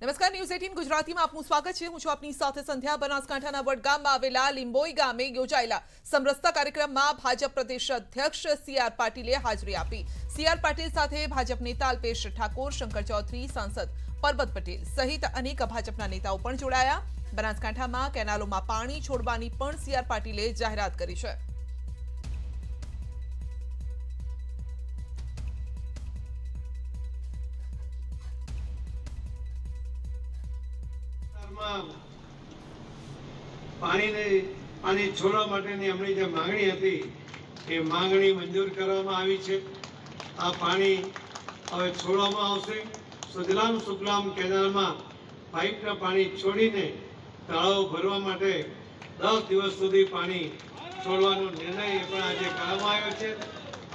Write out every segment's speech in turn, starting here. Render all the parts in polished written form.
નમસ્કાર, ન્યૂઝ 18 ગુજરાતીમાં આપનું સ્વાગત છે। હું છું આપની સાથે સંધ્યા। બનાસકાંઠાના વડગામમાં આવેલા લીંબોઈ ગામે યોજાયેલા સમરસતા કાર્યક્રમમાં ભાજપ પ્રદેશ અધ્યક્ષ સી.આર. પાટીલે હાજરી આપી। સી.આર. પાટીલ સાથે ભાજપ નેતા અલ્પેશ ઠાકોર, શંકર ચૌધરી, સાંસદ પરબત પટેલ સહિત અનેક ભાજપના નેતાઓ પણ જોડાયા। બનાસકાંઠામાં કેનાલોમાં પાણી છોડવાની પણ સી.આર. પાટીલે જાહેરાત કરી છે। પાણી છોડવા માટેની અમની જે માંગણી હતી એ માંગણી મંજૂર કરવામાં આવી છે। આ પાણી હવે છોડવામાં આવશે। સુજલામ સુફલામ કેનાલમાં પાઇપના પાણી છોડીને તળાવ ભરવા માટે 10 દિવસ સુધી પાણી છોડવાનો નિર્ણય પણ આજે કરવામાં આવ્યો છે।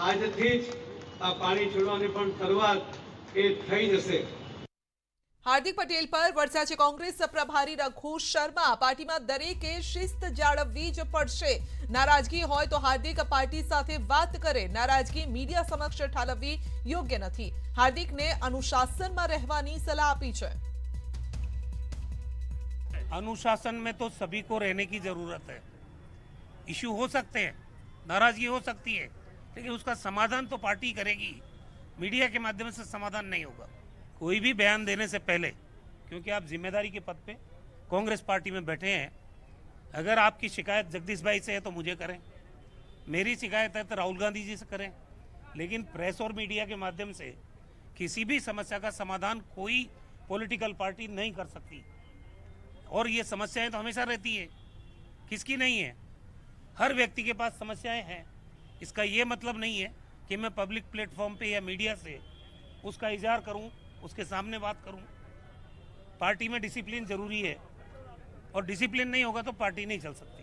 આજથી જ આ પાણી છોડવાની પણ શરૂઆત એ થઈ જશે। हार्दिक पटेल पर वर्षा છે કોંગ્રેસ પ્રભારી રઘુ શર્મા। પાર્ટીમાં દરેકે શિસ્ત જાળવવી જ પડશે। નારાજગી હોય તો હાર્દિક પાર્ટી સાથે વાત કરે। નારાજગી મીડિયા સમક્ષ ઠાલવવી યોગ્ય નથી। હાર્દિકને अनुशासन में रहवानी सलाह આપી છે। अनुशासन में तो सभी को रहने की जरूरत है। इश्यू हो सकते हैं, नाराजगी हो सकती है, लेकिन उसका समाधान तो पार्टी करेगी। मीडिया के माध्यम से समाधान नहीं होगा। कोई भी बयान देने से पहले, क्योंकि आप जिम्मेदारी के पद पे कांग्रेस पार्टी में बैठे हैं, अगर आपकी शिकायत जगदीश भाई से है तो मुझे करें, मेरी शिकायत है तो राहुल गांधी जी से करें, लेकिन प्रेस और मीडिया के माध्यम से किसी भी समस्या का समाधान कोई पॉलिटिकल पार्टी नहीं कर सकती। और ये समस्याएं तो हमेशा रहती है, किसकी नहीं है, हर व्यक्ति के पास समस्याएं हैं। इसका ये मतलब नहीं है कि मैं पब्लिक प्लेटफॉर्म पे या मीडिया से उसका इजहार करूं, उसके सामने बात करूं। पार्टी में डिसिप्लिन जरूरी है, और डिसिप्लिन नहीं होगा तो पार्टी नहीं चल सकती।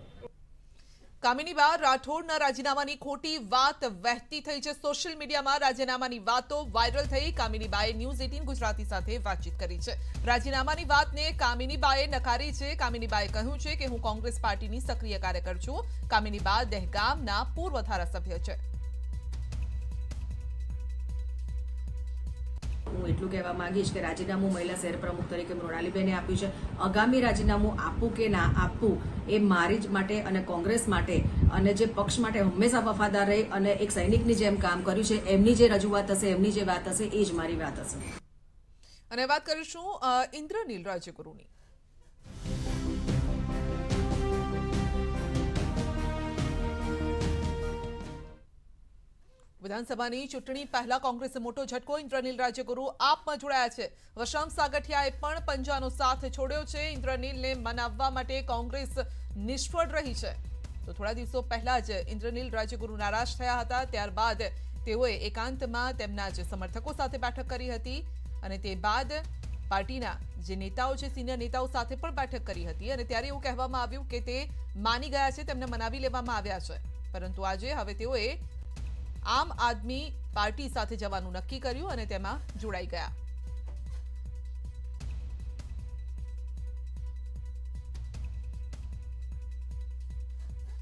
कामिनीबा राठौड़ना राजीनामानी खोटी वात वહેતી થઈ છે। સોશિયલ મીડિયામાં રાજીનામાની વાતો વાયરલ થઈ। કામિનીબાએ ન્યૂઝ 18 ગુજરાતી સાથે વાતચીત કરી છે। રાજીનામાની વાતને કામિનીબાએ નકારી છે। કામિનીબાએ કહ્યું છે કે હું કોંગ્રેસ પાર્ટીની સક્રિય કાર્યકર છું। કામિનીબા દહેગામના પૂર્વ ધારાસભ્ય છે। હું એટલું કહેવા માંગીશ કે રાજીનામું મહિલા શહેર પ્રમુખ તરીકે મૃણાલીબેને આપ્યું છે। આગામી રાજીનામું આપવું કે ના આપવું એ મારી જ માટે અને કોંગ્રેસ માટે અને જે પક્ષ માટે હંમેશા વફાદાર રહી અને એક સૈનિકની જેમ કામ કર્યું છે એમની જે રજૂઆત હશે, એમની જે વાત હશે એ જ મારી વાત હશે। અને વાત કરીશું ઇન્દ્રનીલ રાજ્યગુરુની। વિધાનસભાની ચૂંટણી પહેલા કોંગ્રેસે મોટો ઝટકો। ઇન્દ્રનીલ રાજ્યગુરુ આપમાં જોડાયા છે। વશરામ સાગઠિયાએ પણ પંજાનો સાથ છોડ્યો છે। ઇન્દ્રનીલને મનાવવા માટે કોંગ્રેસ નિષ્ફળ રહી છે। તો થોડા દિવસો પહેલા જ ઇન્દ્રનીલ રાજ્યગુરુ નારાજ થયા હતા। ત્યારબાદ તેઓએ એકાંતમાં તેમના જ સમર્થકો સાથે બેઠક કરી હતી અને તે બાદ પાર્ટીના જે નેતાઓ છે, સિનિયર નેતાઓ સાથે પણ બેઠક કરી હતી અને ત્યારે એવું કહેવામાં આવ્યું કે તે માની ગયા છે, તેમને મનાવી લેવામાં આવ્યા છે। પરંતુ આજે હવે તેઓએ આમ આદમી પાર્ટી સાથે જવાનું નક્કી કર્યું અને તેમાં જોડાઈ ગયા।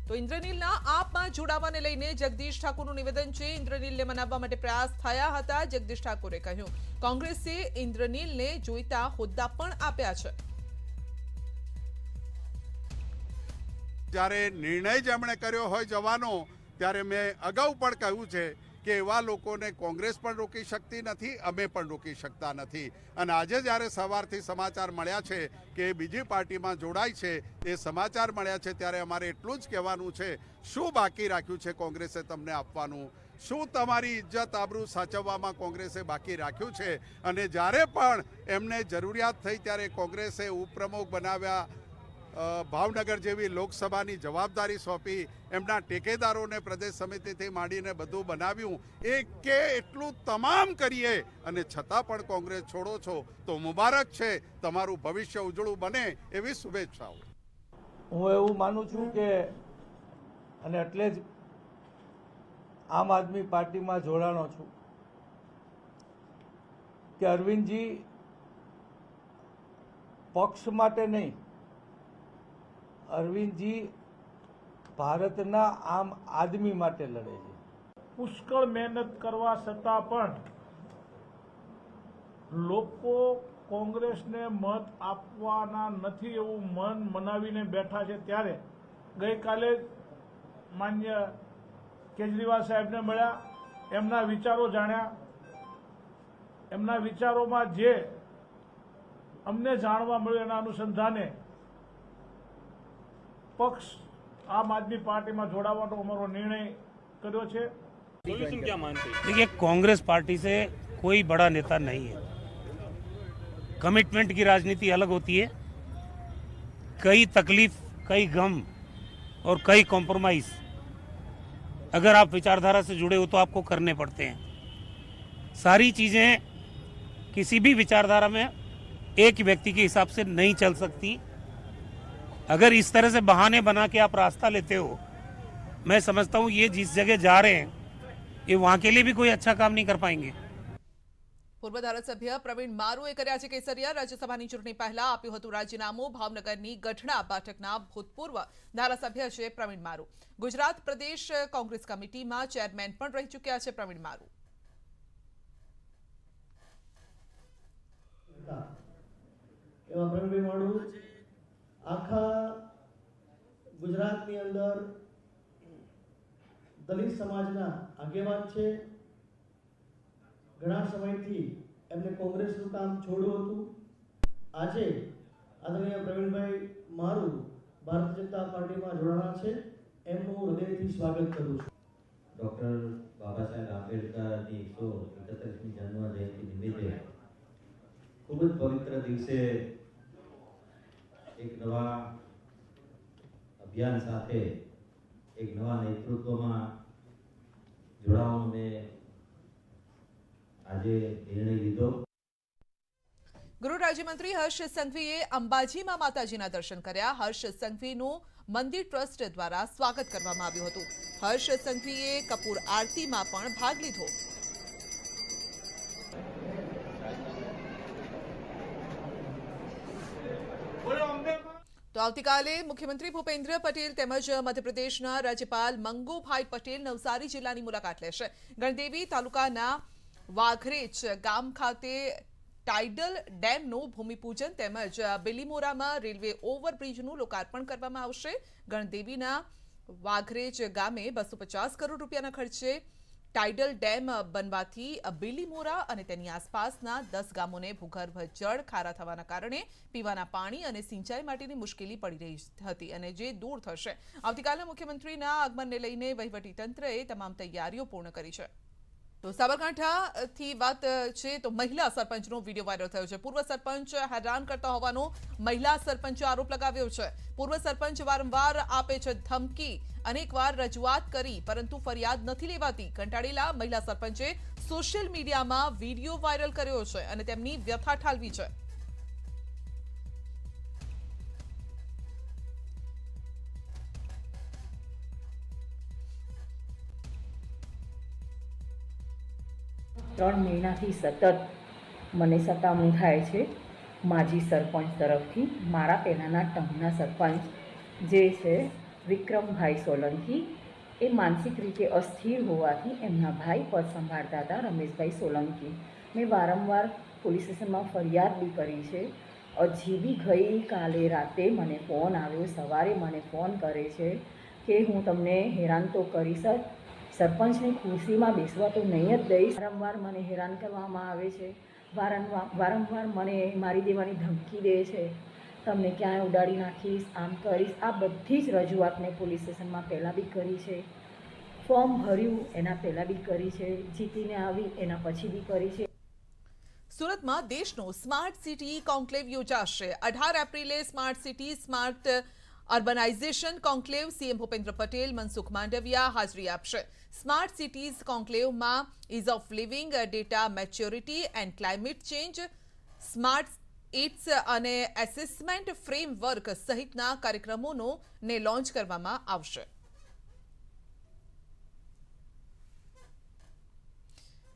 તો ઇન્દ્રનીલના આપમાં જોડાવાને લઈને જગદીશ ઠાકોરનું નિવેદન છે। ઇન્દ્રનીલને મનાવવા માટે પ્રયાસ થયા હતા। જગદીશ ઠાકોરે કહ્યું કોંગ્રેસે ઇન્દ્રનીલને જોઈતા હોદ્દા પણ આપ્યા છે। જ્યારે નિર્ણય જેમણે કર્યો હોય જવાનો, ત્યારે મેં અગાઉ પણ કહ્યું છે કે એવા લોકોને કોંગ્રેસ પણ રોકી શકતી નથી, અમે પણ રોકી શકતા નથી। અને આજે જ્યારે સવારથી સમાચાર મળ્યા છે કે બીજી પાર્ટીમાં જોડાય છે, એ સમાચાર મળ્યા છે ત્યારે અમારે એટલું જ કહેવાનું છે, શું બાકી રાખ્યું છે કોંગ્રેસે તમને આપવાનું? શું તમારી ઇજ્જત આબરૂ સાચવવામાં કોંગ્રેસે બાકી રાખ્યું છે? અને જ્યારે પણ એમને જરૂરિયાત થઈ ત્યારે કોંગ્રેસે ઉપપ્રમુખ બનાવ્યા, ભાવનગર જેવી લોકસભાની જવાબદારી સોંપી, એમના ટેકેદારોને પ્રદેશ સમિતિથી માંડીને બધું બનાવ્યું। એ કે એટલું તમામ કરીએ અને છતાં પણ કોંગ્રેસ છોડો છો તો મુબારક છે, તમારું ભવિષ્ય ઉજળું બને એવી શુભેચ્છાઓ। હું એવું માનું છું કે અને એટલે જ આમ આદમી પાર્ટીમાં જોડાણો છું કે અરવિંદજી પક્ષ માટે નહીં, અરવિંદજી ભારતના આમ આદમી માટે લડે છે। પુષ્કળ મહેનત કરવા છતાં પણ લોકો કોંગ્રેસને મત આપવાના નથી એવું મન મનાવીને બેઠા છે, ત્યારે ગઈકાલે માન્ય કેજરીવાલ સાહેબને મળ્યા, એમના વિચારો જાણ્યા. એમના વિચારોમાં જે અમને જાણવા મળ્યું એના અનુસંધાને પક્ષ આમ આદમી પાર્ટીમાં જોડાવાનો અમારો નિર્ણય કર્યો છે. सोल्यूशन क्या मानते हैं? देखिए, कांग्रेस पार्टी से कोई बड़ा नेता नहीं है. कमिटमेंट की राजनीति अलग होती है. कई तकलीफ, कई गम और कई कॉम्प्रोमाइज अगर आप विचारधारा से जुड़े हो तो आपको करने पड़ते हैं. सारी चीजें किसी भी विचारधारा में एक व्यक्ति के हिसाब से नहीं चल सकती. अगर इस तरह से बहाने बना के आप रास्ता लेते हो, मैं समझता हूँ ये जिस जगह जा रहे हैं ये वहां के लिए भी कोई अच्छा काम नहीं कर पाएंगे. પૂર્વ ધારાસભ્ય પ્રવીણ મારુએ કર્યા છે કેસરિયા. રાજ્યસભાની ચૂંટણી પહેલા આપ્યું હતું રાજીનામું. ભાવનગરની ગઢડા બેઠકના ભૂતપૂર્વ ધારાસભ્ય છે પ્રવીણ મારુ. ગુજરાત પ્રદેશ કોંગ્રેસ કમિટીમાં ચેરમેન પણ રહી ચૂક્યા છે પ્રવીણ મારુ. એવા પ્રવીણભાઈ મારુ આખા ગુજરાતની અંદર દલિત સમાજના આગેવાન છે. ઘણા સમયથી એમને કોંગ્રેસનું કામ છોડ્યું હતું. આજે આદરણીય પ્રવીણભાઈ મારુ ભારતીય જનતા પાર્ટીમાં જોડાણા છે. એમનું હૃદયથી સ્વાગત કરું છું. ડૉક્ટર બાબા સાહેબ આંબેડકરની 131મી જન્મ જયંતિ નિમિત્તે ખૂબ જ પવિત્ર દિવસે એક નવા અભિયાન સાથે એક નવા નેતૃત્વમાં જોડાવાનો મેં આજે નિર્ણય લીધો. ગૃહ રાજ્યમંત્રી હર્ષ સંઘવીએ અંબાજીમાં માતાજીના દર્શન કર્યા. હર્ષ સંઘવીનું મંદિર ટ્રસ્ટ દ્વારા સ્વાગત કરવામાં આવ્યું હતું. હર્ષ સંઘવીએ કપૂર આરતીમાં પણ ભાગ લીધો. તો આવતીકાલે મુખ્યમંત્રી ભૂપેન્દ્ર પટેલ તેમજ મધ્યપ્રદેશના રાજ્યપાલ મંગુભાઈ પટેલ નવસારી જિલ્લાની મુલાકાત લેશે. ગણદેવી તાલુકાના વાઘરેજ ગામ ખાતે ટાઇડલ ડેમનું ભૂમિપૂજન તેમજ બિલીમોરામાં રેલવે ઓવરબ્રિજનું લોકાર્પણ કરવામાં આવશે. ગણદેવીના વાઘરેજ ગામે 250 કરોડ રૂપિયાના ખર્ચે ટાઇડલ ડેમ બનવાથી બિલીમોરા અને તેની આસપાસના 10 ગામોને ભૂગર્ભ જળ ખારા થવાના કારણે પીવાના પાણી અને સિંચાઈ માટેની મુશ્કેલી પડી રહી હતી અને જે દૂર થશે. આવતીકાલે મુખ્યમંત્રીના આગમનને લઈને વહીવટીતંત્રએ તમામ તૈયારીઓ પૂર્ણ કરી છે. તો સાબરકાંઠાથી વાત છે તો મહિલા સરપંચનો વિડીયો વાયરલ થયો છે. પૂર્વ સરપંચ હેરાન કરતા હોવાનો મહિલા સરપંચે આરોપ લગાવ્યો છે. પૂર્વ સરપંચ વારંવાર આપે છે ધમકી. અનેકવાર રજૂઆત કરી પરંતુ ફરિયાદ નથી લેવાતી. કંટાળેલા મહિલા સરપંચે સોશિયલ મીડિયામાં વિડીયો વાયરલ કર્યો છે અને તેમની વ્યથા ઠાલવી છે. ત્રણ મહિનાથી સતત મને સતામણી થાય છે માજી સરપંચ તરફથી. મારા પહેલાંના ટર્મના સરપંચ જે છે વિક્રમભાઈ સોલંકી એ માનસિક રીતે અસ્થિર હોવાથી એમના ભાઈ પદ સંભાળતા હતા રમેશભાઈ સોલંકી. મેં વારંવાર પોલીસ સ્ટેશનમાં ફરિયાદ બી કરી છે. હજી બી ગઈકાલે રાતે મને ફોન આવ્યો, સવારે મને ફોન કરે છે કે હું તમને હેરાન તો કરીશ જ, સરપંચની ખુરશીમાં બેસવા તો નહીં જ દઈશ. વારંવાર મને હેરાન કરવામાં આવે છે. વારંવાર મને મારી દેવાની ધમકી દે છે, તમને ક્યાંય ઉડાડી નાખીશ, આમ કરીશ. આ બધી જ રજૂઆત મેં પોલીસ સ્ટેશનમાં પહેલાં બી કરી છે. ફોર્મ ભર્યું એના પહેલાં બી કરી છે, જીતીને આવી એના પછી બી કરી છે. સુરતમાં દેશનો સ્માર્ટ સિટી કોન્ક્લેવ યોજાશે. 18 એપ્રિલે smart city smart urbanisation conclave CM Bhupendra Patel, Mansukh Mandaviya હાજરી આપશે. સ્માર્ટ સિટીઝ કોન્ક્લેવમાં ease of living, data maturity and climate change, smart its અને એસેસમેન્ટ ફ્રેમવર્ક સહિતના કાર્યક્રમોને લોન્ચ કરવામાં આવશે.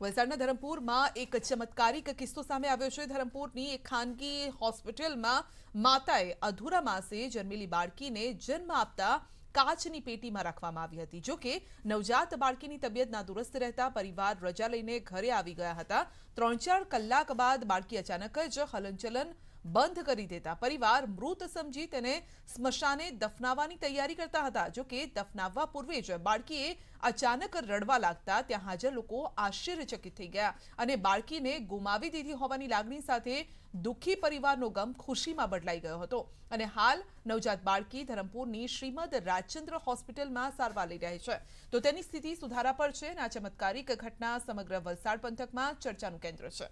વલસાડના ધરમપુરમાં એક ચમત્કારિક કિસ્સો સામે આવ્યો છે. ધરમપુરની એક ખાનગી હોસ્પિટલમાં માતાએ અધૂરા માસે જન્મેલી બાળકીને જન્મ આપતા કાચની પેટીમાં રાખવામાં આવી હતી. જો કે નવજાત બાળકીની તબિયત નાદુરસ્ત રહેતા પરિવાર રજા લઈને ઘરે આવી ગયા હતા. 3-4 કલાક બાદ બાળકી અચાનક જ હલનચલન બંધ કરી દેતા પરિવાર મૃત સમજી તેને સ્મશાને દફનાવવાની તૈયારી કરતા હતા. જો કે દફનાવવા પૂર્વે જ બાળકીએ અચાનક રડવા લાગતા ત્યાં હાજર લોકો આશ્ચર્યચકિત થઈ ગયા અને બાળકીને ગુમાવી દીધી હોવાની લાગણી સાથે દુઃખી પરિવારનો ગમ ખુશીમાં બદલાઈ ગયો હતો અને હાલ નવજાત બાળકી ધરમપુરની શ્રીમદ રાજચંદ્ર હોસ્પિટલમાં સારવાર લઈ રહી છે. તો તેની સ્થિતિ સુધારા પર છે અને આ ચમત્કારિક ઘટના સમગ્ર વલસાડ પંથકમાં ચર્ચાનું કેન્દ્ર છે.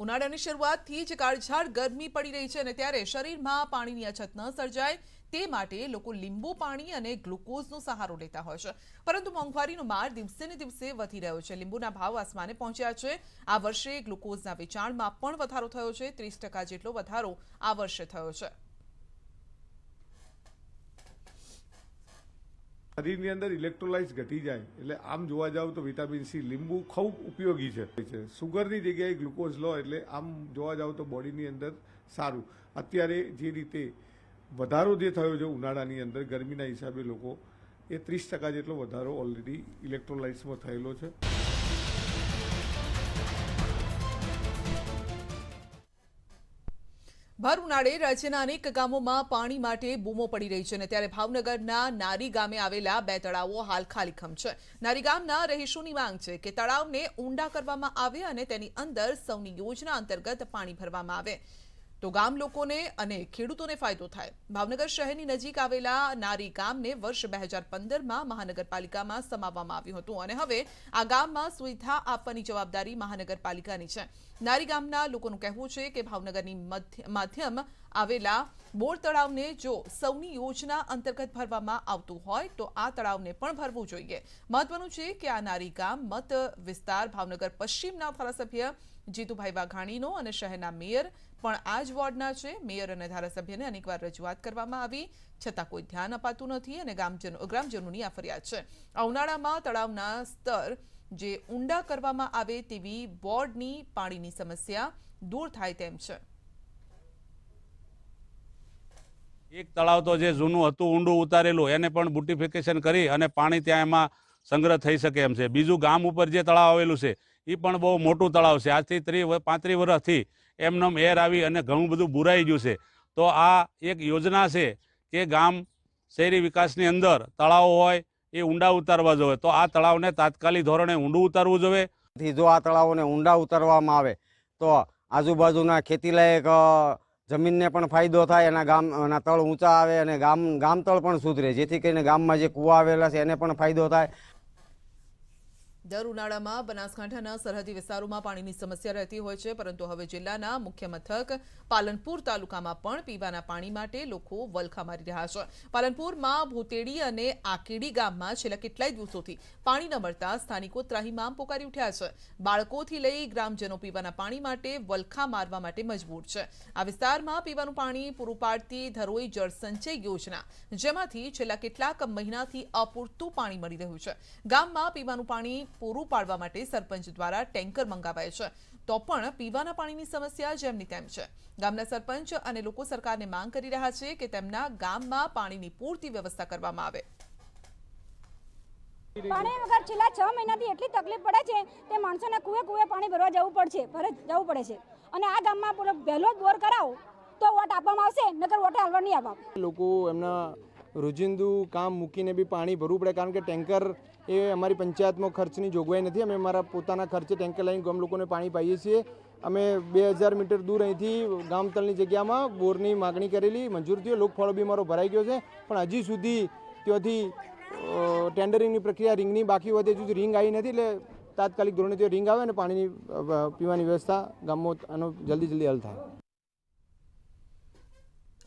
ઉનાળાની શરૂઆતથી જ કાળઝાળ ગરમી પડી રહી છે અને ત્યારે શરીરમાં પાણીની અછત ન સર્જાય તે માટે લોકો લીંબુ પાણી અને ગ્લુકોઝનો સહારો લેતા હોય છે. પરંતુ મોંઘવારીનો માર દિવસે ને દિવસે વધી રહ્યો છે. લીંબુના ભાવ આસમાને પહોંચ્યા છે. આ વર્ષે ગ્લુકોઝના વેચાણમાં પણ વધારો થયો છે. 30% જેટલો વધારો આ વર્ષે થયો છે. શરીરની અંદર ઇલેક્ટ્રોલાઇટ્સ ઘટી જાય એટલે આમ જોવા જાવ તો વિટામિન સી લીંબુ ખૂબ ઉપયોગી છે. સુગરની જગ્યાએ ગ્લુકોઝ લો એટલે આમ જોવા જાવ તો બોડીની અંદર સારું. અત્યારે જે રીતે વધારો જે થયો છે ઉનાળાની અંદર ગરમીના હિસાબે લોકો એ 30% જેટલો વધારો ઓલરેડી ઇલેક્ટ્રોલાઇટ્સમાં થયેલો છે. ભર ઉનાળે રાજ્યના અનેક ગામોમાં પાણી માટે બૂમો પડી રહી છે અને ત્યારે ભાવનગરના નારી ગામે આવેલા 2 તળાવો હાલ ખાલીખમ છે. નારી ગામના રહીશોની માંગ છે કે તળાવને ઊંડા કરવામાં આવે અને તેની અંદર સૌની યોજના અંતર્ગત પાણી ભરવામાં આવે તો ગામ લોકોને અને ખેડૂતોને ફાયદો થાય. ભાવનગર શહેરની નજીક આવેલા નારી ગામને વર્ષ 2015માં મહાનગરપાલિકામાં સમાવવામાં આવ્યું હતું અને હવે આ ગામમાં સુવિધા આપવાની જવાબદારી મહાનગરપાલિકાની છે. નારી ગામના લોકોનું કહેવું છે કે ભાવનગરની માધ્યમ આવેલા બોર તળાવને જો સૌની યોજના અંતર્ગત ભરવામાં આવતું હોય તો આ તળાવને પણ ભરવું જોઈએ. મહત્વનું છે કે આ નારી ગામ મત વિસ્તાર ભાવનગર પશ્ચિમના ધારાસભ્ય જીતુભાઈ વાઘાણીનો અને શહેરના મેયર પણ આ જ વોર્ડના છે. મેયર અને ધારાસભ્યને અનેકવાર રજૂઆત કરવામાં આવી છતાં કોઈ ધ્યાન અપાતું નથી અને ગ્રામજનોની આ ફરિયાદ છે. આ ઉનાળામાં તળાવના સ્તર જે ઊંડા કરવામાં આવે તેવી વોર્ડની પાણીની સમસ્યા દૂર થાય તેમ છે. એક તળાવ તો જે જૂનું હતું ઊંડું ઉતારેલું એને પણ બ્યુટિફિકેશન કરી અને પાણી ત્યાં એમાં સંગ્રહ થઈ શકે એમ છે. બીજું ગામ ઉપર જે તળાવ આવેલું છે એ પણ બહુ મોટું તળાવ છે. આજથી 30-35 વર્ષથી એમનેમ એર આવી અને ઘણું બધું બુરાઈ ગયું છે. તો આ એક યોજના છે કે ગામ શહેરી વિકાસની અંદર તળાવો હોય એ ઊંડા ઉતારવા જોઈએ તો આ તળાવને તાત્કાલિક ધોરણે ઊંડું ઉતારવું જોઈએ. જો આ તળાવોને ઊંડા ઉતારવામાં આવે તો આજુબાજુના ખેતીલાયક જમીનને પણ ફાયદો થાય, એના ગામના તળ ઊંચા આવે અને ગામ તળ પણ સુધરે, જેથી કરીને ગામમાં જે કૂવા આવેલા છે એને પણ ફાયદો થાય. દર ઉનાળામાં બનાસકાંઠાના સરહદી વિસ્તારોમાં પાણીની સમસ્યા રહેતી હોય છે, પરંતુ હવે જિલ્લાના મુખ્ય મથક પાલનપુર તાલુકામાં પણ પીવાના પાણી માટે લોકો વલખા મારી રહ્યા છે. પાલનપુરમાં ભૂતેડી અને આકેડી ગામમાં છેલ્લા કેટલાય દિવસોથી પાણી ન મળતા સ્થાનિકો ત્રાહિમામ પોકારી ઉઠ્યા છે. બાળકોથી લઈ ગ્રામજનો પીવાના પાણી માટે વલખા મારવા માટે મજબૂર છે. આ વિસ્તારમાં પીવાનું પાણી પૂરું પાડતી ધરોઈ જળસંચય યોજના, જેમાંથી છેલ્લા કેટલાક મહિનાથી અપૂરતું પાણી મળી રહ્યું છે. ગામમાં પીવાનું પાણી પૂરું પાડવા માટે સરપંચ દ્વારા ટેન્કર મંગાવાય છે, તો પણ પીવાના પાણીની સમસ્યા જેમની તેમ છે. ગામના સરપંચ અને લોકો સરકારને માંગ કરી રહ્યા છે કે તેમના ગામમાં પાણીની પૂરતી વ્યવસ્થા કરવામાં આવે. પાણી વગર છેલ્લા 6 મહિનાથી એટલી તકલીફ પડે છે કે માણસોને કુએ પાણી ભરવા જવું પડે છે. અને આ ગામમાં પહેલો બોર કરાવો તો વોટ આપવામાં આવશે, નકર વોટ હાલવા નહીં આપવા. લોકો એમના રોજિંદુ કામ મૂકીને બી પાણી ભરવું પડે, કારણ કે ટેન્કર એ અમારી પંચાયતમાં ખર્ચની જોગવાઈ નથી. અમે અમારા પોતાના ખર્ચે ટેન્કર લઈને ગામ લોકોને પાણી પાઈએ છીએ. અમે 2000 મીટર દૂર અહીંથી ગામતળની જગ્યામાં બોરની માગણી કરેલી, મંજૂર થયો, લોકફાળો બી મારો ભરાઈ ગયો છે, પણ હજી સુધી ત્યાંથી ટેન્ડરિંગની પ્રક્રિયા રિંગની બાકી હોય તે સુધી રિંગ આવી નથી. એટલે તાત્કાલિક ધોરણે તે રિંગ આવે અને પાણીની પીવાની વ્યવસ્થા ગામમાં આનો જલ્દી હલ થાય.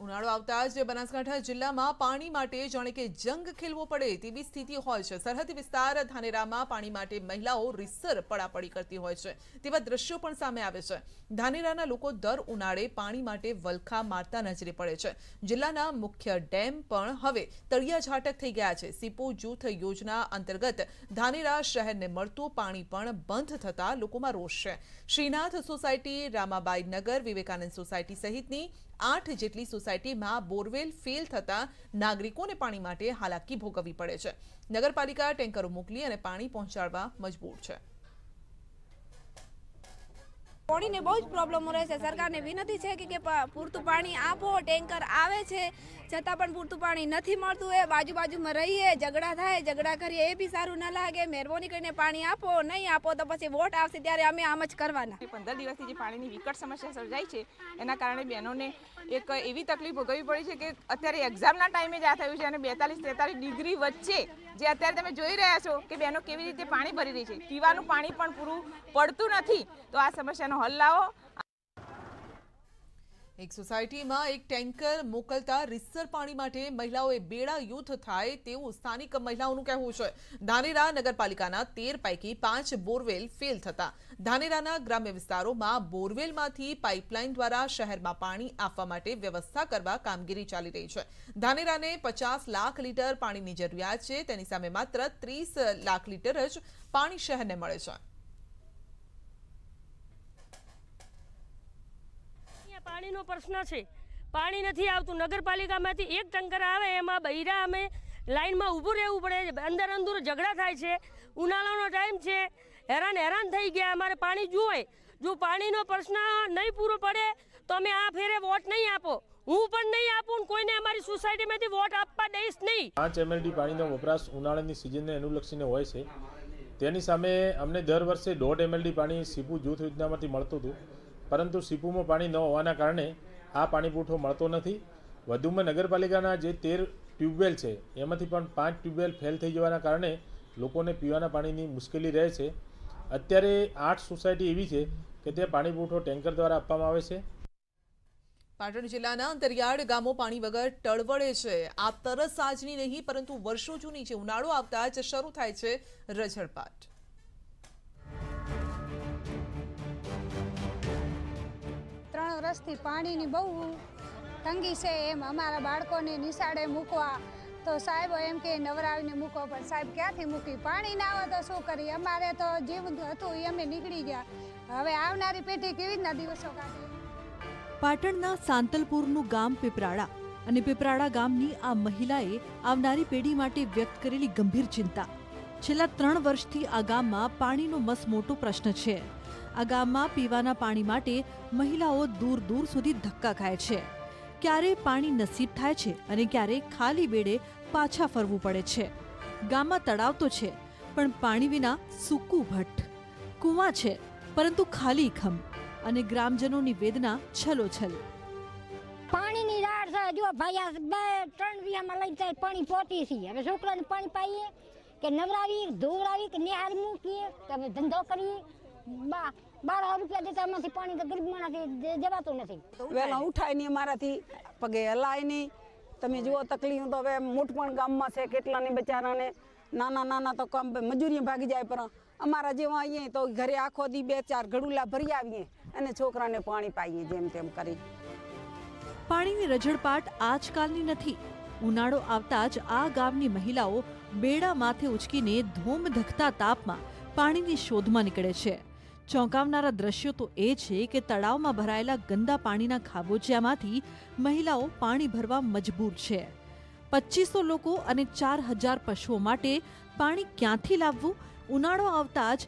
ઉનાળો આવતા જ બનાસકાંઠા જિલ્લામાં પાણી માટે જાણે કે જંગ ખેલવો પડે તેવી સ્થિતિ હોય છે. સરહદી વિસ્તાર ધાનેરામાં પાણી માટે મહિલાઓ રીતસર પડાપડી કરતી હોય છે તેવા દ્રશ્યો પણ સામે આવે છે. ધાનેરાના લોકો દર ઉનાળે પાણી માટે વલખા મારતા નજરે પડે છે. જિલ્લાના મુખ્ય ડેમ પણ હવે તળિયાઝાટક થઈ ગયા છે. સીપો જૂથ યોજના અંતર્ગત ધાનેરા શહેરને મળતું પાણી પણ બંધ થતા લોકોમાં રોષ છે. શ્રીનાથ સોસાયટી, રામાબાઈ નગર, વિવેકાનંદ સોસાયટી સહિતની 8 જેટલી સોસાયટીમાં બોરવેલ ફેલ થતા નાગરિકોને પાણી માટે હાલાકી ભોગવવી પડે છે. નગરપાલિકા ટેન્કરો મોકલી અને પાણી પહોંચાડવા મજબૂર છે. પાણીને બહુ જ પ્રોબ્લેમો રહે છે. સરકારને વિનંતી છે કે પૂરતું પાણી આપો. ટેન્કર આવે છે છતાં પણ પૂરતું પાણી નથી મળતું. એ બાજુમાં રહીએ, ઝઘડા થાય, ઝઘડા કરીએ, એ બી સારું ન લાગે. મહેરબાની કરીને પાણી આપો. નહીં આપો તો પછી વોટ આવશે ત્યારે અમે આમ જ કરવાના. 15 દિવસથી જે પાણીની વિકટ સમસ્યા સર્જાઈ છે એના કારણે બહેનોને એક એવી તકલીફ ભોગવવી પડી છે કે અત્યારે એક્ઝામના ટાઈમે જ આ થયું છે અને 42-43 ડિગ્રી વચ્ચે જે અત્યારે તમે જોઈ રહ્યા છો કે બહેનો કેવી રીતે પાણી ભરી રહી છે. પીવાનું પાણી પણ પૂરું પડતું નથી. તો આ સમસ્યાનો હલ લાવો. એક સોસાયટીમાં એક ટેન્કર મોકલતા રીતસર પાણી માટે મહિલાઓએ બેડા યુદ્ધ થાય તેવું સ્થાનિક મહિલાઓનું કહેવું છે. ધાનેરા નગરપાલિકાના 13 પૈકી 5 બોરવેલ ફેલ થતા ધાનેરાના ગ્રામ્ય વિસ્તારોમાં બોરવેલમાંથી પાઇપલાઇન દ્વારા શહેરમાં પાણી આપવા માટે વ્યવસ્થા કરવા કામગીરી ચાલી રહી છે. ધાનેરાને 50 લાખ લીટર પાણીની જરૂરિયાત છે. તેની સામે માત્ર 30 લાખ લીટર જ પાણી શહેરને મળે છે. પાણીનો પ્રશ્ન છે. પાણી નથી આવતું. નગરપાલિકામાંથી એક ટેન્કર આવે એમાં બૈરા અમે લાઈનમાં ઊભું રહેવું પડે. અંદર ઝઘડા થાય છે. ઉનાળાનો ટાઈમ છે. હેરાન થઈ ગયા. અમારે પાણી જોઈએ. જો પાણીનો પ્રશ્ન નહીં પૂરો પડે તો અમે આ ફેરે વોટ નહીં આપો. હું પણ નહીં આપું. કોઈને અમારી સોસાયટીમાંથી વોટ આપવા દઈશ નહીં. 5 MLD પાણીનો વપરાશ ઉનાળાની સિઝનને અનુલક્ષીને હોય છે. તેની સામે અમને દર વર્ષે 1.5 MLD પાણી સીપુ જૂથ યોજનામાંથી મળતું હતું. પરંતુ સીપુમાં પાણી ન હોવાના કારણે આ પાણી પુરવઠો મળતો નથી. વધુમાં નગરપાલિકાના જે 13 ટ્યુબવેલ છે એમાંથી પણ 5 ટ્યુબવેલ ફેલ થઈ જવાના કારણે લોકોને પીવાના પાણીની મુશ્કેલી રહે છે. અત્યારે 8 સોસાયટી એવી છે કે તે પાણી પુરવઠો ટેન્કર દ્વારા આપવામાં આવે છે. પાટણ જિલ્લાના અંતરિયાળ ગામો પાણી વગર ટળવળે છે. આ તરસ આજની નહીં પરંતુ વર્ષો જૂની છે. ઉનાળો આવતા જ શરૂ થાય છે રઝળપાટ. વર્ષથી પાણીની બહુ તંગી છે. એમ અમારા બાળકોને નિશાળે મૂકવા તો સાહેબો એમ કે નવરાવીને મૂકો, પણ સાહેબ ક્યાંથી મૂકી? પાણી ના આવે તો શું કરીએ? અમારે તો જીવ હતું એ અમે નીકળી ગયા. હવે આવનારી પેઢી કેવી રીતના દિવસો કાઢે? પાટણના સાંતલપુરનું ગામ પીપરાડા અને પીપરાડા ગામની આ મહિલાએ આવનારી પેઢી માટે વ્યક્ત કરેલી ગંભીર ચિંતા. છેલ્લા 3 વર્ષથી આ ગામમાં પાણીનો મસમોટો પ્રશ્ન છે. આ ગામમાં પીવાના પાણી માટે મહિલાઓ દૂર સુધી ધક્કા ખાય છે. ક્યારે પાણી નસીબ થાય છે અને ક્યારે ખાલી બેડે પાછા ફરવું પડે છે. ગામમાં તળાવ તો છે પણ પાણી વિના સૂકું ભટ્ટ. કૂવા છે પરંતુ ખાલી ખમ અને ગ્રામજનોની વેદના છલોછલ. પાણીની રાડ છે. જો ભાઈ 2-3 વીઘામાં લઈ જાય પાણી પોતી છે. હવે છોકરાને પાણી પાઈએ કે નવરાવી, ધોવરાવી કે નિહાર મૂકીએ કે હવે ધંધો કરીએ. 12 રૂપિયા દેતા એમાંથી પાણી તો ગરીબ માણસથી જવાતું નથી. વહેલા ઉઠાય નહીં, અમારાથી પગે હલાય નહીં. તમે જુઓ તકલીફ તો હવે મોટપણ ગામમાં છે. કેટલાને બચારાને નાના તો કામ મજૂરી ભાગી જાય, પણ અમારા જેવા આવીએ તો ઘરે આખો દી 2-4 ઘડુલા ભરી આવીએ અને છોકરાને પાણી પાઈએ જેમ તેમ કરી. પાણીની રઝળપાટ આજકાલની નથી. ઉનાળો આવતા જ આ ગામની મહિલાઓ બેડા માથે ઉચકીને ધોમધખતા તાપમાં પાણીની શોધમાં નીકળે છે. ચોંકાવનારા દ્રશ્યો તો એ છે કે તળાવમાં ભરાયેલા ગંદા પાણીના ખાબોચિયામાંથી મહિલાઓ પાણી ભરવા મજબૂર છે. 2500 લોકો અને 4000 પશુઓ માટે પાણી ક્યાંથી લાવવું? ઉનાળો આવતા જ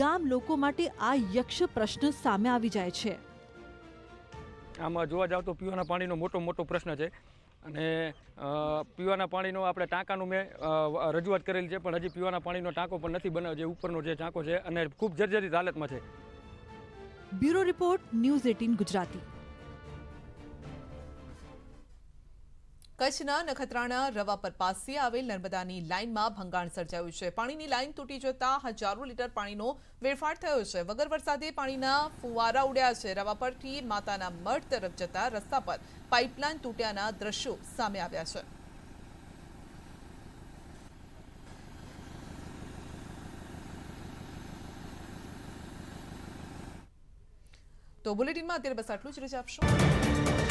ગામ લોકો માટે આ યક્ષ પ્રશ્ન સામે આવી જાય છે. આમાં જોવા જાવ તો પીવાના પાણીનો મોટો પ્રશ્ન છે અને પીવાના પાણીનો આપણે ટાંકાનું મેં રજૂઆત કરેલી છે, પણ હજી પીવાના પાણીનો ટાંકો પણ નથી બનાવ્યો. જે ઉપરનો જે ટાંકો છે અને ખૂબ જર્જરિત હાલતમાં છે. Bureau report, news 18 Gujarati. કચ્છના નખત્રાણા રવાપર પાસે આવેલ નર્મદાની લાઇનમાં ભંગાણ સર્જાયું છે. પાણીની લાઇન તૂટી જતા હજારો લીટર પાણીનો વેડફાટ થયો છે. વગર વરસાદે પાણીના ફુવારા ઉડ્યા છે. રવાપરથી માતાના મઢ તરફ જતા રસ્તા પર પાઇપલાઇન તૂટ્યાના દ્રશ્યો સામે આવ્યા છે. તો બુલેટિનમાં અત્યારે બસ આટલું જ. રજા આપશો.